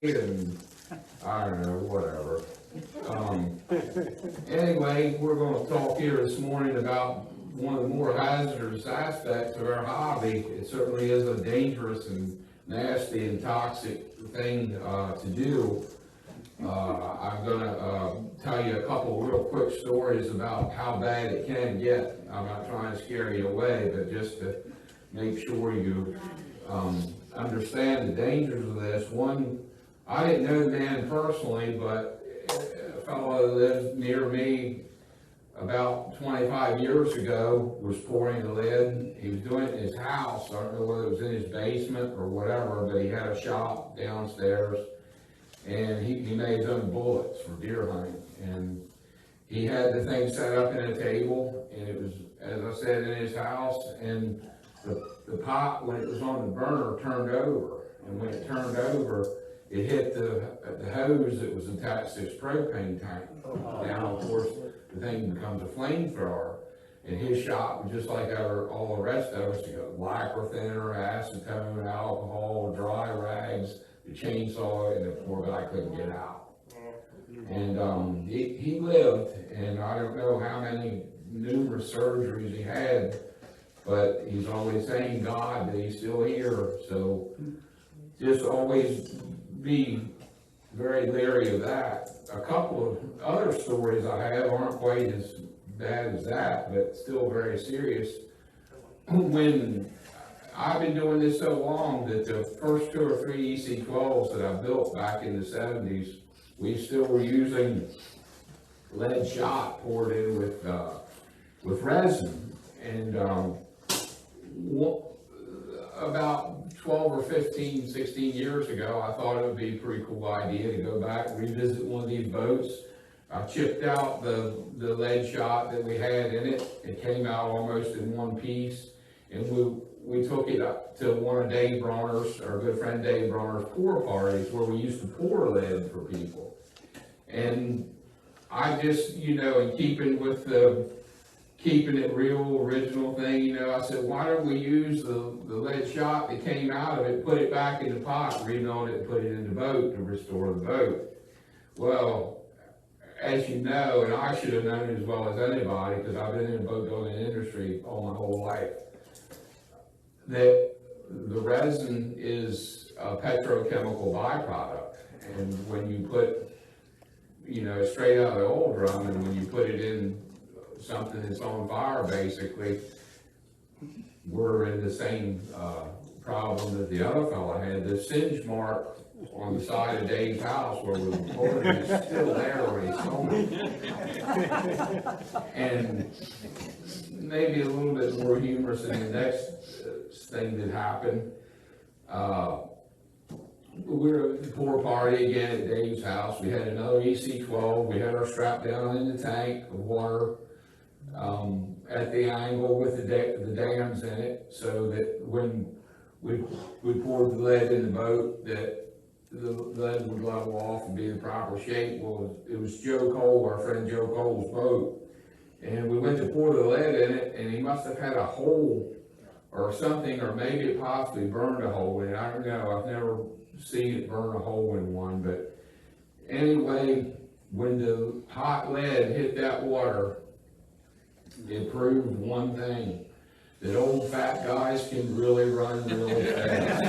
and I don't know, whatever. Um, anyway, we're going to talk here this morning about one of the more hazardous aspects of our hobby. It certainly is a dangerous and nasty and toxic thing to do. I'm going to tell you a couple real quick stories about how bad it can get. I'm not trying to scare you away, but just to make sure you understand the dangers of this. One, I didn't know the man personally, but a fellow that lived near me about 25 years ago was pouring the lead. He was doing it in his house. I don't know whether it was in his basement or whatever, but he had a shop downstairs, and he made his own bullets for deer hunting. And he had the thing set up in a table, and it was, as I said, in his house, and the pot, when it was on the burner, turned over. And when it turned over, it hit the hose that was attached to his propane tank. Now, of course, the thing becomes a flamethrower. And his shop was just like all the rest of us. You got lacquer thinner, acetone, alcohol, dry rags, the chainsaw, and the poor guy couldn't get out. And he lived, and I don't know how many numerous surgeries he had, but he's always saying God that he's still here. So just always be very leery of that. A couple of other stories I have aren't quite as bad as that, but still very serious. When I've been doing this so long that the first 2 or 3 EC12s that I built back in the 70s, we still were using lead shot poured in with resin. And about 12 or 15, 16 years ago, I thought it would be a pretty cool idea to go back and revisit one of these boats. I chipped out the lead shot that we had in it. It came out almost in one piece, and we took it up to one of Dave Bronner's, our good friend Dave Bronner's pour parties, where we used to pour lead for people. And I just, in keeping with the keeping it real, original thing, I said, why don't we use the lead shot that came out of it, put it back in the pot, reload it, and put it in the boat to restore the boat. Well, as you know, and I should have known it as well as anybody, because I've been in the boat building industry all my whole life, that the resin is a petrochemical byproduct. And when you put, straight out of the oil drum, and when you put it in something that's on fire, basically, we're in the same problem that the other fellow had. The singe mark on the side of Dave's house where we were pouring is still there when he sold it. And maybe a little bit more humorous than the next thing that happened. We were at the pour party again at Dave's house. We had another EC12. We had our strap down in the tank of water at the angle with the dams in it, so that when we poured the lead in the boat, that the lead would level off and be in the proper shape. Well, it was Joe Cole, our friend Joe Cole's boat, and we went to pour the lead in it, and he must have had a hole or something, or maybe it possibly burned a hole in it. I don't know. I've never seen it burn a hole in one, but anyway, when the hot lead hit that water, it proved one thing, that old fat guys can really run really fast.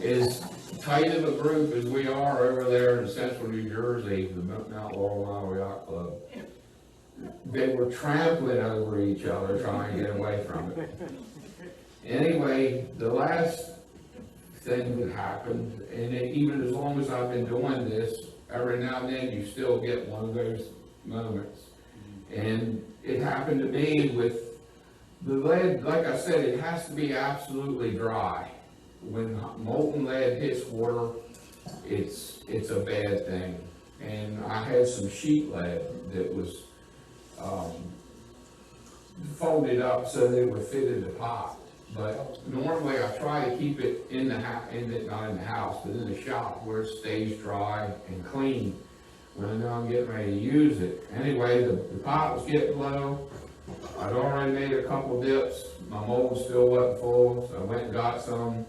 As tight of a group as we are over there in central New Jersey, the Mount Laurel Yacht Club, they were trampling over each other trying to get away from it. Anyway, the last thing that happened, and even as long as I've been doing this, every now and then you still get one of those moments. And it happened to me with the lead. Like I said, it has to be absolutely dry. When molten lead hits water, it's a bad thing. And I had some sheet lead that was folded up so that it would fit in the pot. But normally I try to keep it in the not in the house, but in the shop where it stays dry and clean when I know I'm getting ready to use it. Anyway, the pot was getting low. I'd already made a couple dips. My mold still wasn't full, so I went and got some.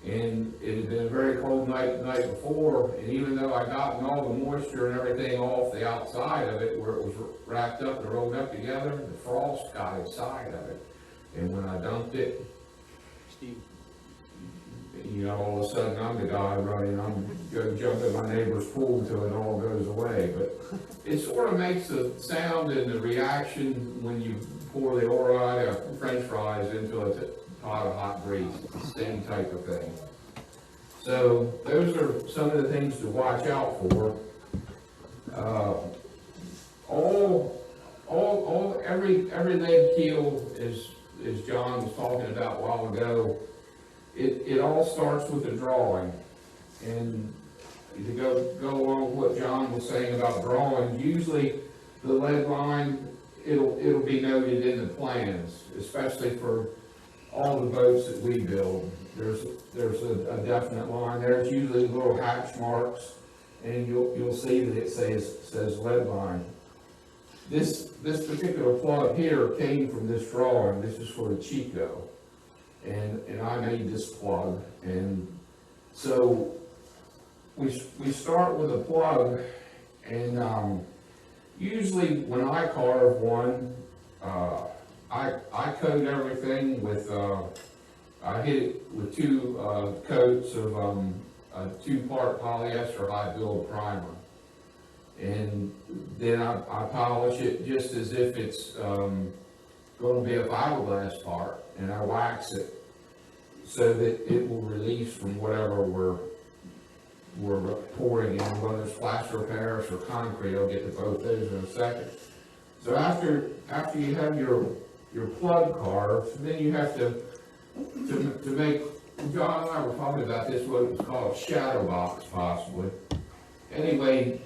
And it had been a very cold night the night before, and even though I gotten all the moisture and everything off the outside of it, where it was wrapped up and rolled up together, the frost got inside of it. And when I dumped it, you know, all of a sudden I'm the guy running, I'm going to jump in my neighbor's pool until it all goes away. But it sort of makes the sound and the reaction when you pour the French fries into a pot of hot grease, same type of thing. So those are some of the things to watch out for. Every lead keel, as John was talking about a while ago, it all starts with a drawing. And to go along with what John was saying about drawings, usually the lead line, it'll be noted in the plans, especially for all the boats that we build. There's a definite line there. It's usually little hatch marks, and you'll see that it says lead line. This particular plug here came from this drawing. This is for the Chico, and I made this plug. And so we start with a plug, and usually when I carve one, I coat everything with I hit it with two coats of a 2-part polyester high build primer. And then I polish it just as if it's going to be a fiberglass part, and I wax it so that it will release from whatever we're pouring in, whether it's plaster Paris or concrete. I'll get to both those in a second. So after you have your plug carved, then you have to make, John and I were talking about this, what it was called, a shadow box possibly. Anyway,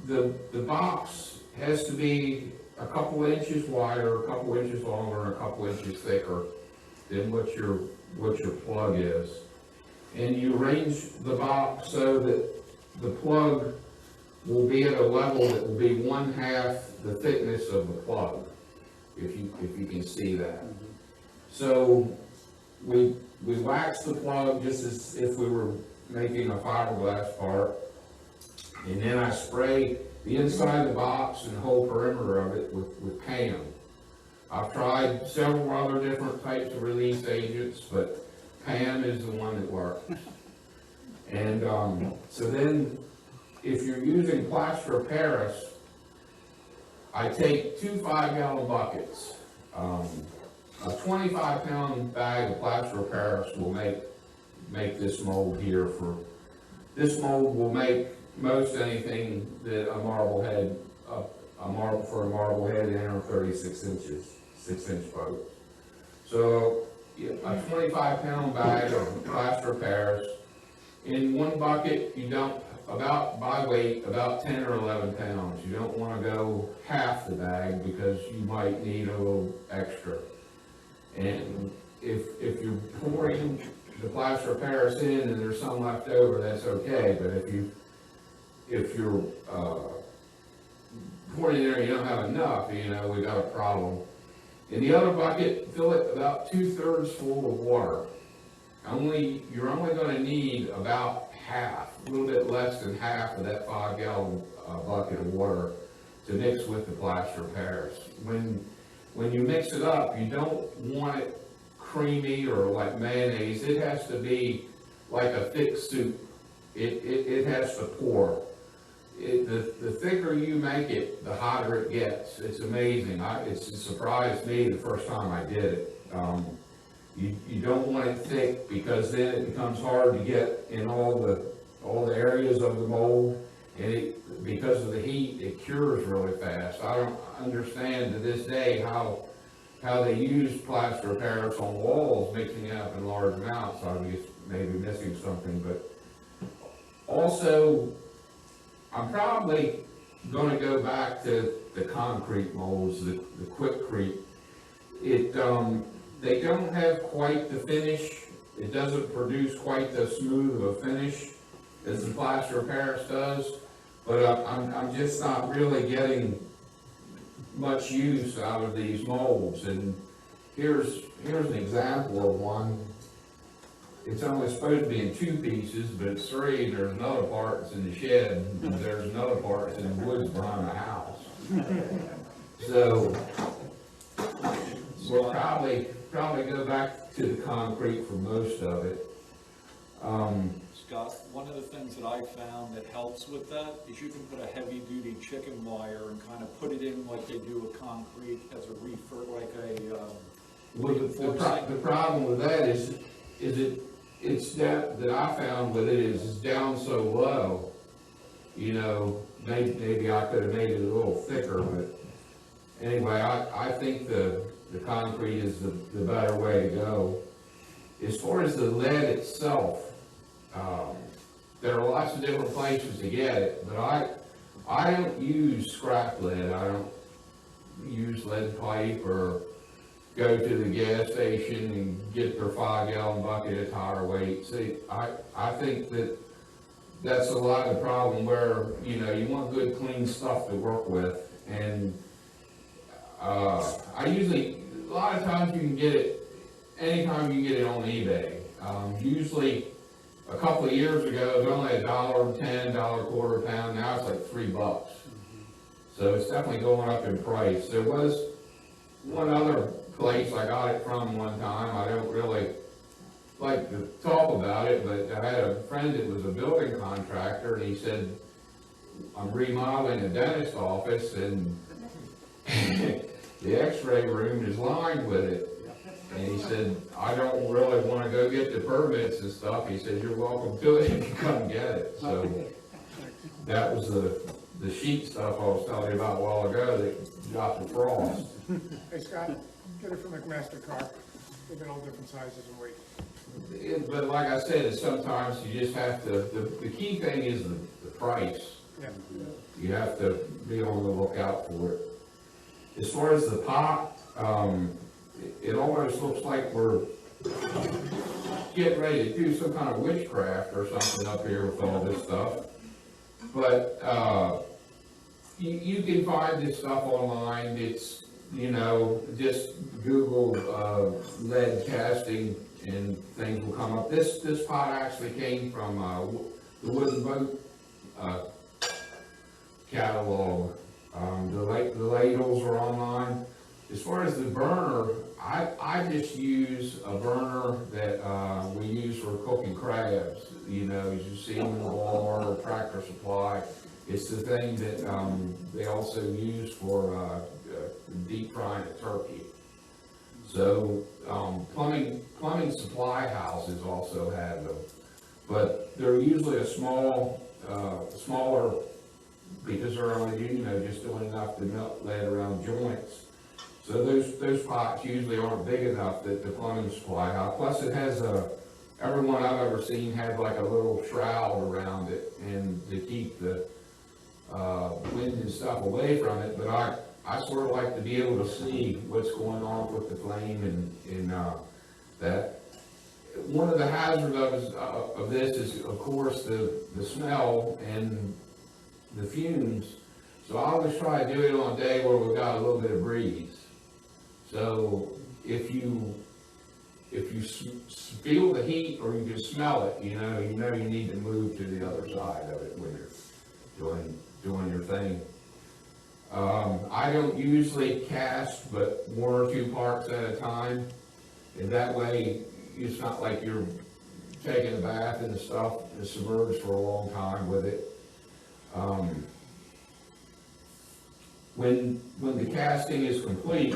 the box has to be a couple inches wider, a couple inches longer, and a couple inches thicker than what your plug is. And you arrange the box so that the plug will be at a level that will be 1/2 the thickness of the plug, if you can see that. So we wax the plug just as if we were making a fiberglass part, and then I spray the inside of the box and the whole perimeter of it with PAM. I've tried several other different types of release agents, but PAM is the one that works. And so then, if you're using Plaster Paris, I take 2 5-gallon buckets. A 25-pound bag of Plaster Paris will make this mold here. This mold will make most anything that a marble head, for a marble head in or 36 inches, 6-inch boat. So a 25-pound bag of Plaster Paris. In one bucket, you dump about, by weight, about 10 or 11 pounds. You don't want to go half the bag because you might need a little extra. And if you're pouring the Plaster Paris in and there's some left over, that's okay. But if you're pouring in there and you don't have enough, you know, we got a problem. In the other bucket, fill it about 2/3 full of water. You're only going to need about half, a little bit less than half of that 5-gallon bucket of water to mix with the Plaster Paris. When you mix it up, you don't want it creamy or like mayonnaise. It has to be like a thick soup. It has to pour. The thicker you make it, the hotter it gets. It's amazing. It surprised me the first time I did it. You don't want it thick because then it becomes hard to get in all the areas of the mold, and because of the heat, it cures really fast. I don't understand to this day how they use Plaster Paris on walls, mixing it up in large amounts. I'm just maybe missing something, but also I'm probably going to go back to the concrete molds, the Quickrete. They don't have quite the finish. It doesn't produce quite the smooth of a finish as the Plaster Paris does, but I'm just not really getting much use out of these molds. And here's an example of one. it's only supposed to be in 2 pieces, but it's 3, and there's another part that's in the shed, and there's another part that's in the woods behind the house. So, we'll probably go back to the concrete for most of it. Scott, one of the things that I found that helps with that is you can put a heavy-duty chicken wire and kind of put it in like they do with concrete as a like a Well, the problem with that is it's that I found with it is it's down so low. You know, maybe I could have made it a little thicker, but anyway, I think the concrete is the better way to go. As far as the lead itself, there are lots of different places to get it, but I don't use scrap lead. I don't use lead pipe or go to the gas station and get their 5-gallon bucket at tire weight. See, I think that's a lot of the problem where, you know, you want good clean stuff to work with, and I usually, a lot of times you can get it, anytime you can get it on eBay. Usually, a couple of years ago, it was only $1.10, $1.25 pound, now it's like $3. So it's definitely going up in price. There was one other place I got it from one time. I don't really like to talk about it, but I had a friend that was a building contractor, and he said, I'm remodeling a dentist office, and the x-ray room is lined with it. And he said, I don't really want to go get the permits and stuff. He said, you're welcome to it if you come get it. So that was the sheet stuff I was telling you about a while ago that got the frost. Hey Scott, get it from a MasterCard. They've got all different sizes and weights. But like I said, sometimes you just have to, the key thing is the price. Yeah. You have to be on the lookout for it. As far as the pot, it almost looks like we're getting ready to do some kind of witchcraft or something up here with all this stuff. But you can find this stuff online. It's, you know, just Google lead casting and things will come up. This pot actually came from the Wooden Boat catalog. The ladles are online. As far as the burner, I just use a burner that we use for cooking crabs. You know, as you see them in the Walmart or Tractor Supply. It's the thing that they also use for deep frying a turkey. So plumbing supply houses also have them, but they're usually a smaller, because they're only, you know, just doing enough to melt lead around joints. So those pots usually aren't big enough that the plumbing supply house. Plus, it has every one I've ever seen had like a little shroud around it, and to keep the wind and stuff away from it. But I sort of like to be able to see what's going on with the flame and that. One of the hazards of this is, of course, the smell and the fumes. So I always try to do it on a day where we've got a little bit of breeze. So if you feel the heat or you can smell it, you know you need to move to the other side of it when you're doing your thing. I don't usually cast but 1 or 2 parts at a time, and that way it's not like you're taking a bath and stuff and submerged for a long time with it. When the casting is complete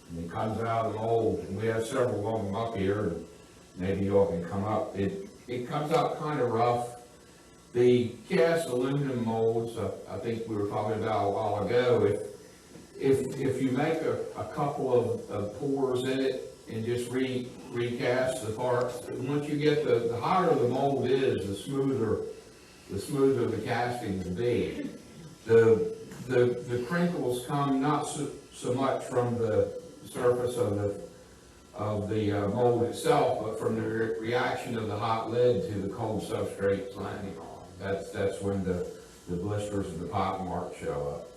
and it comes out of the mold, and we have several of them up here, and maybe you all can come up, it comes out kind of rough. The cast aluminum molds, I think we were talking about a while ago, if you make a couple of pours in it and just recast the parts, once you get the hotter the mold is, the smoother the casting will be. The crinkles come not so much from the surface of the mold itself, but from the reaction of the hot lead to the cold substrate it's landing on. That's when the blisters and the pot marks show up.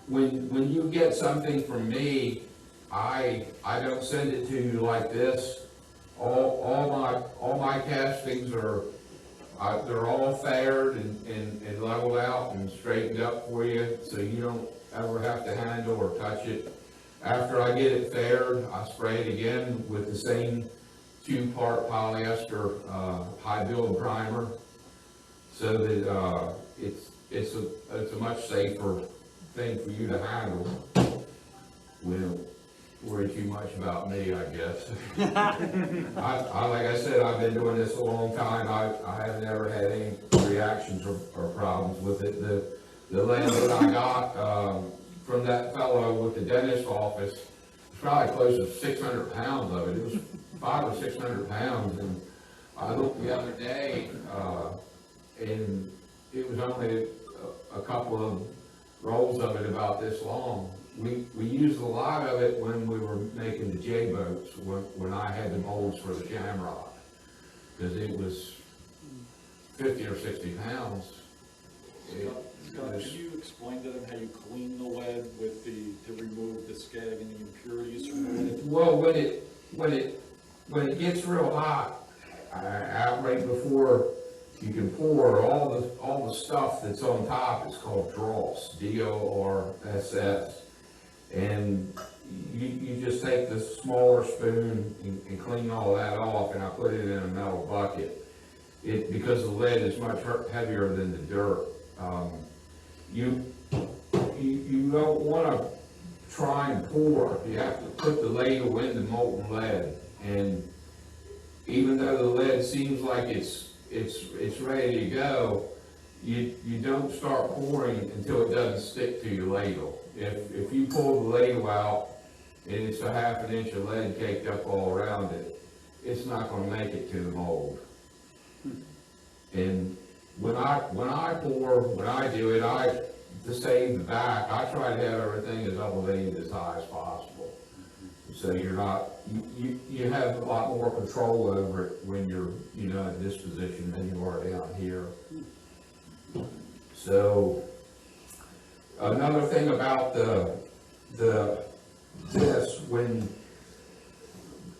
When you get something from me, I don't send it to you like this. all my castings are, they're all faired and leveled out and straightened up for you, so you don't ever have to handle or touch it. After I get it faired, I spray it again with the same 2-part polyester high build primer, so that it's a much safer thing for you to handle. We don't worry too much about me, I guess. Like I said, I've been doing this a long time. I have never had any reactions or problems with it. The lead that I got from that fellow with the dentist office, it's probably close to 600 pounds of it. It was 500 or 600 pounds, and I looked the other day, and it was only a couple of rolls of it about this long. We used a lot of it when we were making the J boats, when I had the molds for the Shamrock, because it was 50 or 60 pounds. Scott, can you explain to them how you clean the lead with to remove the skag and the impurities from the lead? Well, when it gets real hot, out right before you can pour, all the stuff that's on top is called dross, D-O-R-S-S. And you just take the smaller spoon and clean all that off, and I put it in a metal bucket. Because the lead is much heavier than the dirt. You don't want to try and pour. You have to put the ladle in the molten lead, and even though the lead seems like it's ready to go, you don't start pouring until it doesn't stick to your ladle. If you pull the ladle out and it's a ½ an inch of lead caked up all around it, it's not going to make it to the mold. And when I do it, to save the back, I try to have everything as elevated as high as possible. So you're not, you have a lot more control over it when you're, in this position than you are down here. So, another thing about this,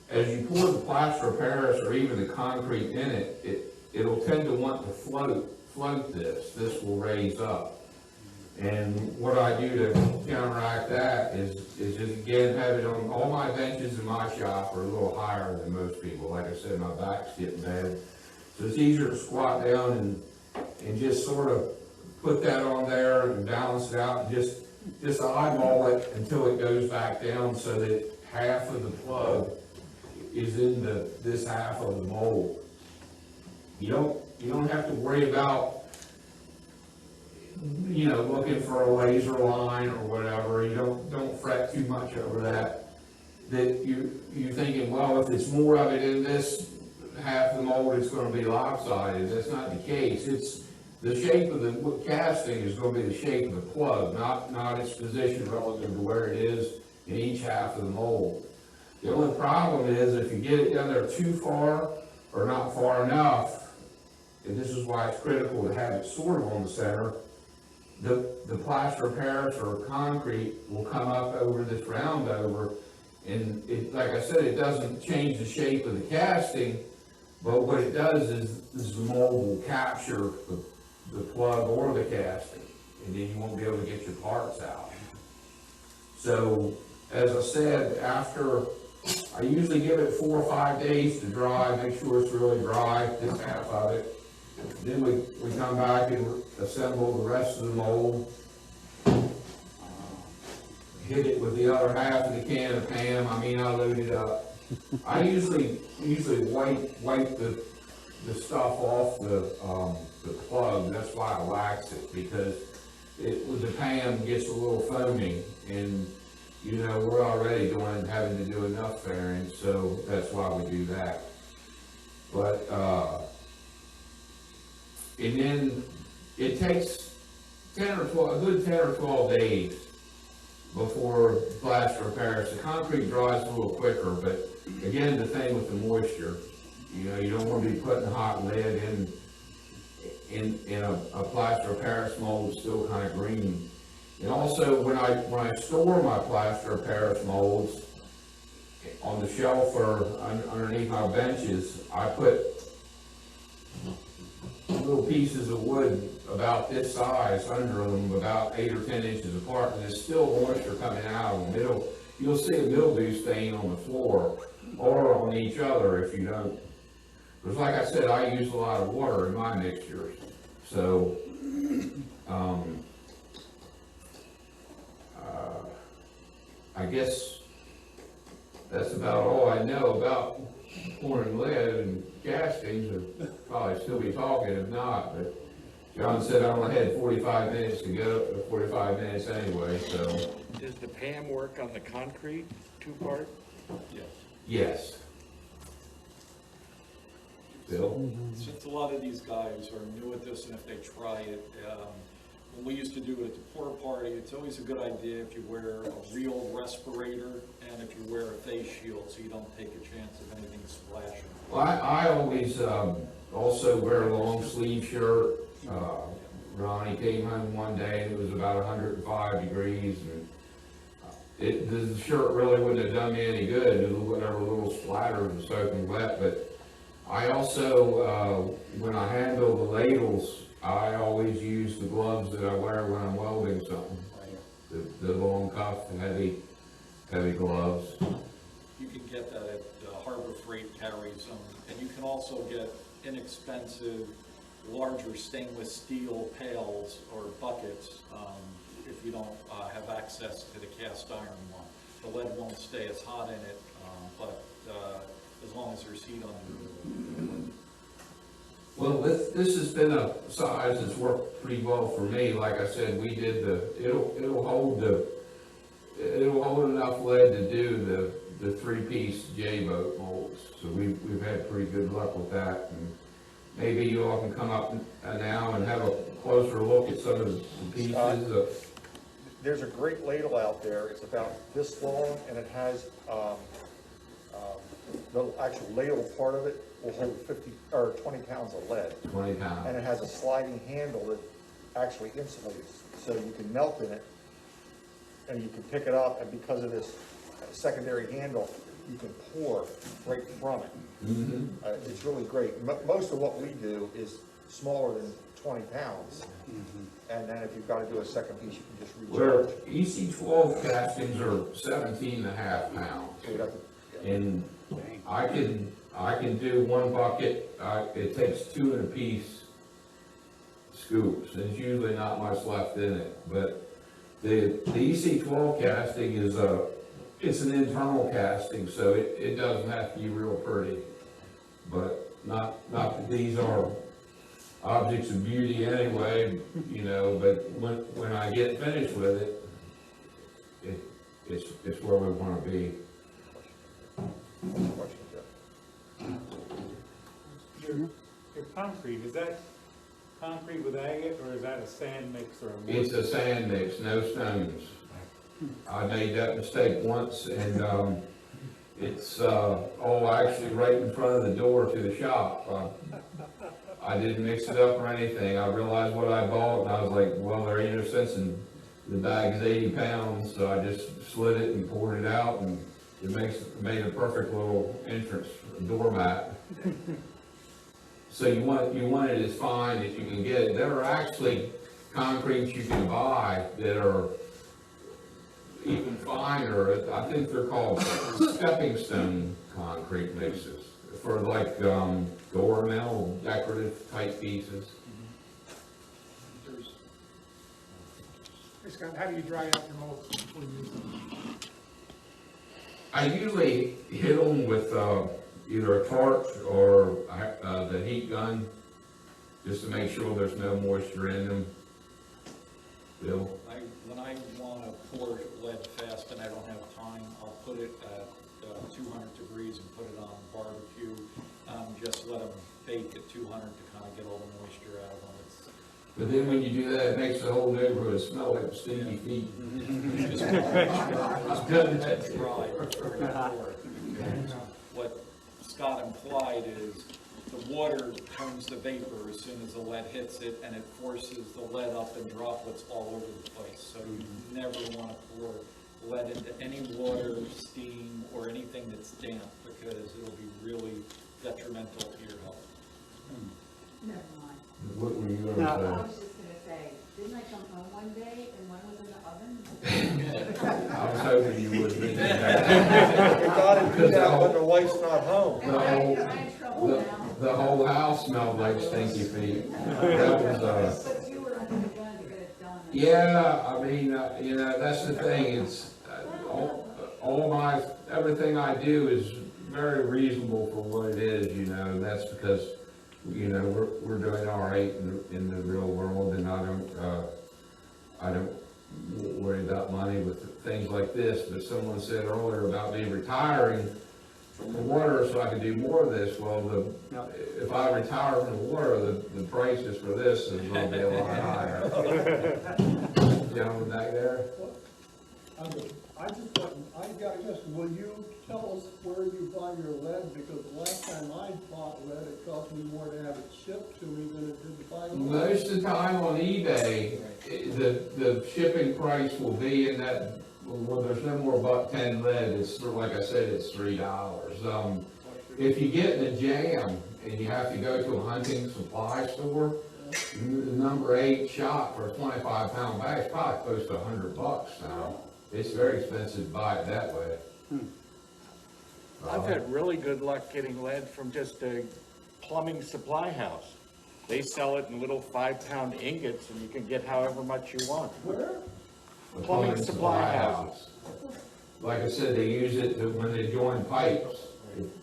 as you pour the plaster of Paris or even the concrete in it, it'll tend to want to float this. This will raise up. And what I do to counteract that is just again have it on, all my benches in my shop are a little higher than most people. Like I said, my back's getting bad. So it's easier to squat down and just sort of put that on there and balance it out and just eyeball it until it goes back down so that half of the plug is in this half of the mold. You don't have to worry about looking for a laser line or whatever. You don't fret too much over that. That you're thinking, well, if it's more of it in this half of the mold, it's going to be lopsided. That's not the case. It's the shape of the casting is going to be the shape of the plug, not its position relative to where it is in each half of the mold. The only problem is if you get it down there too far or not far enough, and this is why it's critical to have it sort of on the center, the plaster of Paris or concrete will come up over this round over, and like I said, it doesn't change the shape of the casting, but what it does is the mold will capture the plug or the casting, and then you won't be able to get your parts out. So, as I said, I usually give it 4 or 5 days to dry, make sure it's really dry, this half of it. Then we come back and assemble the rest of the mold. Hit it with the other half of the can of Pam. I load it up. I usually wipe the stuff off the plug. That's why I wax it, because with the Pam gets a little foamy, and we're already having to do enough fairing, so that's why we do that. But and then it takes a good 10 or 12 days before plaster of Paris. The concrete dries a little quicker, but again, the thing with the moisture, you don't want to be putting hot lead in a plaster of Paris mold that's still kind of green. And also, when I store my plaster of Paris molds, on on the shelf or underneath my benches, I put little pieces of wood about this size under them, about 8 or 10 inches apart, and there's still moisture coming out of them. You'll see a mildew stain on the floor or on each other if you don't. Because like I said, I use a lot of water in my mixtures. So, I guess that's about all I know about pouring lead and castings. I'll probably still be talking if not, but John said I only had 45 minutes to go, 45 minutes anyway, so. Does the PAM work on the concrete two-part? Yes. Yes. Bill? Since a lot of these guys are new at this, and if they try it, when we used to do it at the pour party, it's always a good idea if you wear a real respirator and if you wear a face shield, so you don't take a chance of anything splashing. Well, I always also wear a long sleeve shirt. Ronnie came home one day and it was about 105 degrees, and the shirt really wouldn't have done me any good, whatever little splatter was soaking wet. But I also, when I handle the ladles, I always use the gloves that I wear when I'm welding something. The long cuff, heavy gloves. You can get that at Harbor Freight carries them, and you can also get inexpensive, larger stainless steel pails or buckets if you don't have access to the cast iron one. The lead won't stay as hot in it, but as long as there's heat under it. Well, this has been a size that's worked pretty well for me. Like I said, we did it'll hold enough lead to do the 3-piece J-boat molds. So we've had pretty good luck with that. And maybe you all can come up now and have a closer look at some of the pieces. There's a great ladle out there. It's about this long, and it has the actual ladle part of it will hold 50 or 20 pounds of lead. 20 pounds. And it has a sliding handle that actually insulates, so you can melt in it, and you can pick it up, and because of this secondary handle, you can pour right from it. Mm-hmm. It's really great. Most of what we do is smaller than 20 pounds. And then if you've got to do a second piece, you can just Where recharge. EC12 castings are 17.5 pounds. So you'd have to, yeah. And I can do one bucket. It takes 2 and a piece scoops. There's usually not much left in it, but the EC12 casting is it's an internal casting, so it doesn't have to be real pretty. But not that these are objects of beauty anyway, you know, but when I get finished with it, it's where we want to be. Question, Jeff. Your concrete, is that concrete with agate, or is that a sand mix or a wood? It's a sand mix, no stones. I made that mistake once, and it's all actually right in front of the door to the shop. I didn't mix it up or anything. I realized what I bought, and I was like, well, there ain't no sense in the bag is 80 pounds, so I just slid it and poured it out, and it made a perfect little entrance doormat. So you want it as fine as you can get it. There are actually concretes you can buy that are even finer. I think they're called stepping stone concrete mixes for like ornamental decorative type pieces. Hey, Scott, how do you dry out your molds before you use them? I usually hit them with either a torch or the heat gun, just to make sure there's no moisture in them. Bill? When I want to pour lead fast and I don't have time, I'll put it at 200 degrees and put it on barbecue. Just let them bake at 200 to kind of get all the moisture out of them. But then when you do that, it makes the whole neighborhood smell like stinky feet. Just let it dry before you pour it. What Scott implied is the water turns to vapor as soon as the lead hits it, and it forces the lead up in droplets all over the place. So you never want to pour lead into any water, steam, or anything that's damp, because it'll be really detrimental to your health. Never mind. What were you I gonna was just gonna say, didn't I come home one day and one was in the oven? say? I was hoping you would be. You gotta do that when the wife's not home. The I'm whole, in trouble now. the whole house smelled like stinky feet. That was, But you were under the gun to get it done. yeah, I mean, you know, that's the thing, it's, everything I do is very reasonable for what it is, you know, and that's because, you know, we're doing all right in the real world, and I don't worry about money with things like this. But someone said earlier about me retiring from the water so I could do more of this. Well, if I retire from the water, the prices for this is gonna be a lot higher. Gentleman back there? I just got a question, will you tell us where you buy your lead? Because the last time I bought lead, it cost me more to have it shipped to me than it did to buy it. Most of the time on eBay, the shipping price will be in that, well, there's no more $1.10 lead, it's, like I said, it's $3. If you get in a jam and you have to go to a hunting supply store, the number 8 shot for a 25-pound bag is probably close to $100 now. It's very expensive to buy it that way. I've had really good luck getting lead from just a plumbing supply house. They sell it in little 5-pound ingots, and you can get however much you want. Where? The Plumbing supply houses. Like I said, they use it when they join pipes,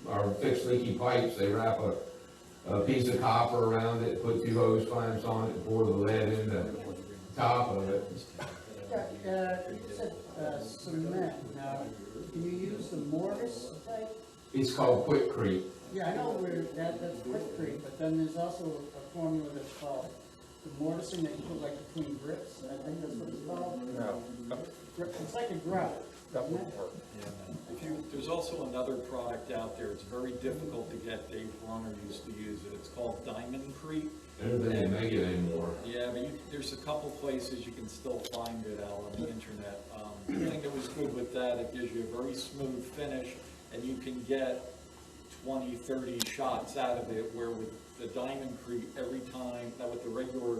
or fix leaky pipes, they wrap a piece of copper around it, put 2 hose clamps on it, and pour the lead in the top of it. You said cement, now, can you use the mortise type? It's called Quickrete. Yeah, I know where, that's Quickrete, but then there's also a formula that's called the mortising that you put like between bricks, I think that's what it's called. No, It's like a grout, that isn't it? wouldn't work. There's also another product out there, it's very difficult to get. Dave Bronner used to use it, it's called Diamondcrete. I don't think they make it anymore. Yeah, but there's a couple places you can still find it out on the internet. The thing that was good with that, it gives you a very smooth finish, and you can get 20, 30 shots out of it, where with the Diamondcrete, every time, now with the regular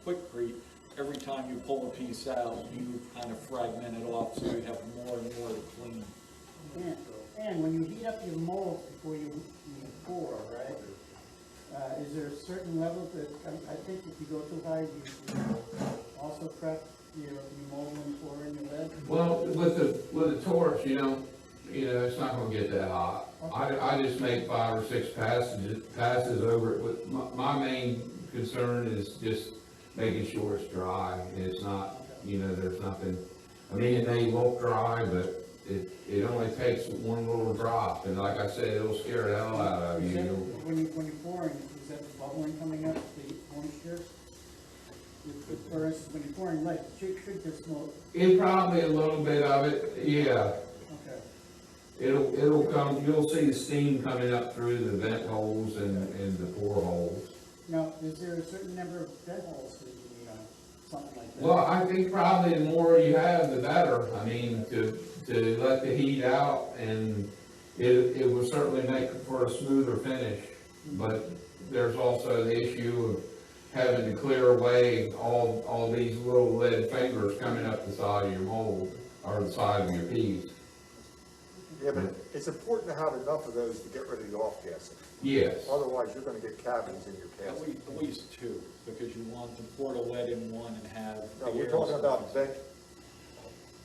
Quickrete, every time you pull a piece out, you kind of fragment it off, so you have more and more to clean. And when you heat up your molds before you pour, right? Is there a certain level that, I think if you go too high, you also crack your mold when you pour in your lead? Well, with the torch, you know, it's not gonna get that hot. I just make 5 or 6 passes over it. With my main concern is just making sure it's dry, and it's not, you know, there's nothing, I mean, it may look dry, but it only takes one little drop, and like I said, it'll scare the hell out of Is that, you. when you're pouring, is that the bubbling coming up, the moisture? For instance, when you're pouring lead, should just smoke, It probably a little bit of it, yeah. okay. It'll come, you'll see the steam coming up through the vent holes and the pore holes. Now, is there a certain number of vent holes that you need on something like that? Well, I think probably the more you have, the better. I mean, to let the heat out, and it will certainly make for a smoother finish. But there's also the issue of having to clear away all these little lead fingers coming up the side of your mold, or the side of your piece. Yeah, but it's important to have enough of those to get rid of the off-gassing. Yes. Otherwise, you're gonna get cavities in your At casting. least 2, because you want to pour the lead in one and have. No, the we're air talking about circulate.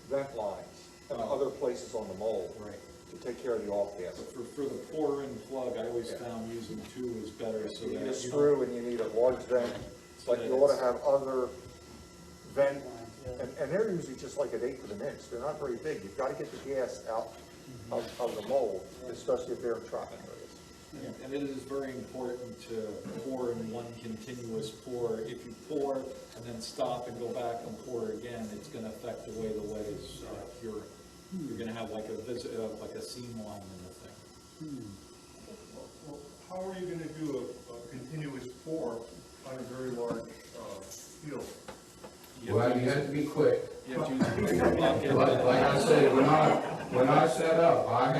vent lines and Oh. other places on the mold Right. to take care of the off-gassing. But for the pour-in plug, I always found using 2 is better, so You that need a you don't- screw and you need a large vent, but you ought to have other vent, and they're usually just like 1/8 of an inch. They're not very big. You've got to get the gas out of the mold, especially if they're trapping areas. And it is very important to pour in one continuous pour. If you pour and then stop and go back and pour again, it's gonna affect the way the lead is curing. You're gonna have like a seam line in the thing. Well, how are you gonna do a continuous pour on a very large field? Well, you have to be quick. Yeah, could use a bigger bucket. Like I said, when I set up, I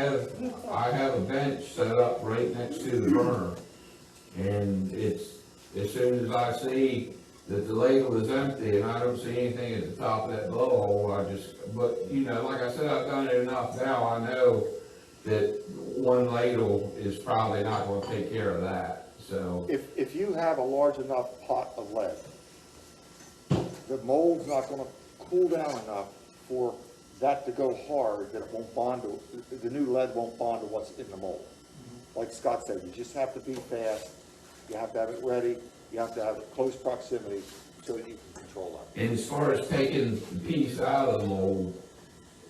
have a bench set up right next to the burner. And it's, as soon as I see that the ladle is empty and I don't see anything at the top of that blowhole, I just, but, you know, like I said, I've done it enough now, I know that one ladle is probably not gonna take care of that, so. If you have a large enough pot of lead, the mold's not gonna cool down enough for that to go hard, that it won't bond to, the new lead won't bond to what's in the mold. Like Scott said, you just have to be fast, you have to have it ready, you have to have it close proximity so that you can control that. And as far as taking the piece out of the mold,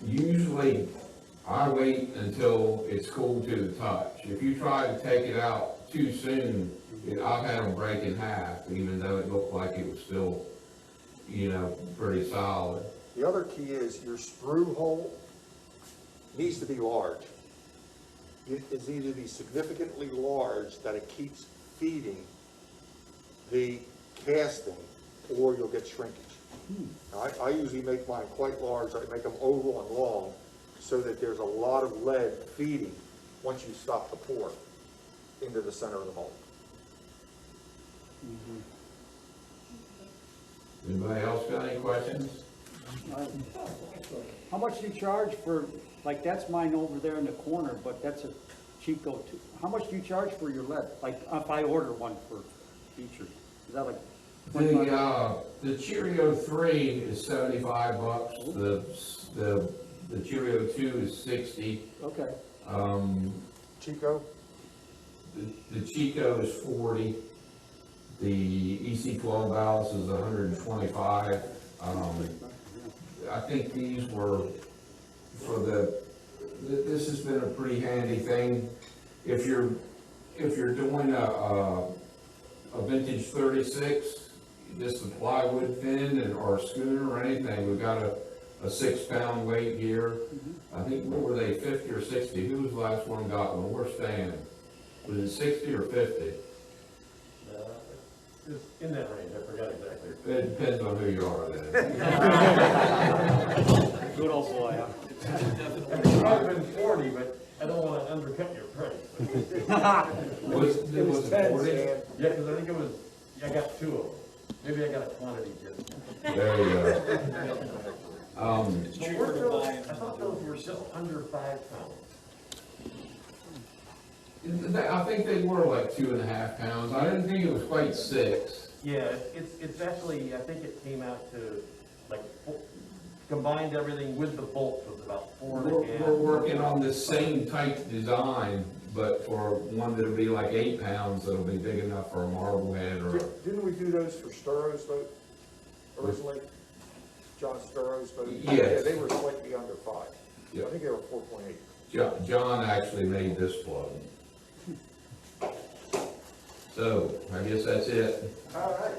usually I wait until it's cool to the touch. If you try to take it out too soon, I've had them break in half, even though it looked like it was still, you know, pretty solid. The other key is your screw hole needs to be large. It's need to be significantly large that it keeps feeding the casting, or you'll get shrinkage. Now, I usually make mine quite large. I make them oval and long so that there's a lot of lead feeding once you stop the pour into the center of the mold. Anybody else got any questions? How much do you charge for, like, that's mine over there in the corner, but that's a Chico too. How much do you charge for your lead? Like, if I order one for features, is that like? The Cheerio 3 is $75, the Cheerio 2 is 60. Okay. Chico? The Chico is 40. The EC12 Ballast is 125. I think these were for this has been a pretty handy thing. If you're doing a vintage 36, just a plywood fin or a schooner or anything, we've got a 6-pound weight here. I think, what were they, 50 or 60? Who was the last one got one? We're staying. Was it 60 or 50? It's in that range, I forgot exactly. It depends on who you are then. Good old boy, huh? It might have been 40, but I don't want to undercut your price. Was it 40? Yeah, because I think it was, I got 2 of them. Maybe I got a quantity just. There you go. It's cheaper to buy I thought those were still under 5 pounds. I think they were like 2.5 pounds. I didn't think it was quite 6. Yeah, it's actually, I think it came out to, like, combined everything with the bolts was about 4.5. We're working on this same type design, but for one that'll be like 8 pounds, that'll be big enough for a Marblehead or. Didn't we do those for Sturro's boat originally? John Sturro's boat? Yes. Yeah, they were slightly under 5. Yeah. I think they were 4.8. John actually made this plug. So, I guess that's it. All right.